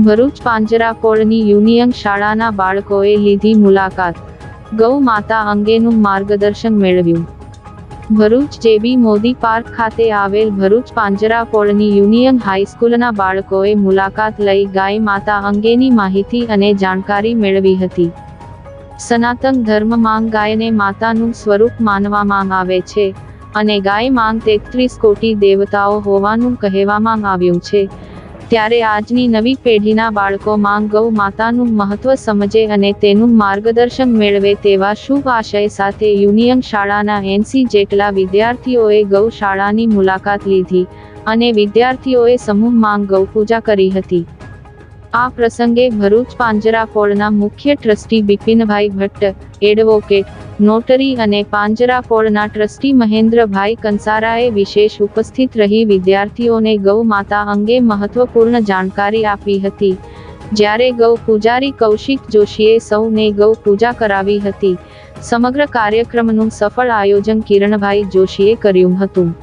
Bharuch પાંજરાપોળની union શાળાના બાળકોએ લીધી મુલાકાત, ગૌ માતા અંગેનું માર્ગદર્શન મેળવ્યું. ભરૂચ જેબી મોદી પાર્ક ખાતે આવેલ ભરૂચ પાંજરાપોળની યુનિયન હાઈસ્કૂલના બાળકોએ મુલાકાત લઈ ગાય માતા અંગેની માહિતી અને જાણકારી મેળવી હતી. સનાતન ધર્મમાં ગાયને માતાનું સ્વરૂપ માનવામાં આવે છે અને ગાય માં 33 કોટી દેવતાઓ હોવાનું કહેવામાં આવ્યું છે. ત્યારે આજની નવી પેઢીના બાળકોમાં ગૌ માતાનું મહત્વ સમજે અને તેનું માર્ગદર્શન મેળવે તેવા શુભ આશય સાથે યુનિયન શાળાના 80 જેટલા વિદ્યાર્થીઓએ ગૌ શાળાની મુલાકાત લીધી અને વિદ્યાર્થીઓએ સમૂહમાં ગૌપૂજા કરી હતી. આ પ્રસંગે ભરૂચ પાંજરાપોળના મુખ્ય ટ્રસ્ટી બિપિનભાઈ ભટ્ટ, એડવોકેટ, નોટરી અને પાંજરાપોળના ટ્રસ્ટી મહેન્દ્રભાઈ કંસારાએ વિશેષ ઉપસ્થિત રહી વિદ્યાર્થીઓને ગૌ માતા અંગે મહત્વપૂર્ણ જાણકારી આપી હતી. જ્યારે ગૌ પૂજારી કૌશિક જોશીએ સૌને ગૌ પૂજા કરાવી હતી. સમગ્ર કાર્યક્રમનું સફળ આયોજન કિરણભાઈ જોશીએ કર્યું હતું.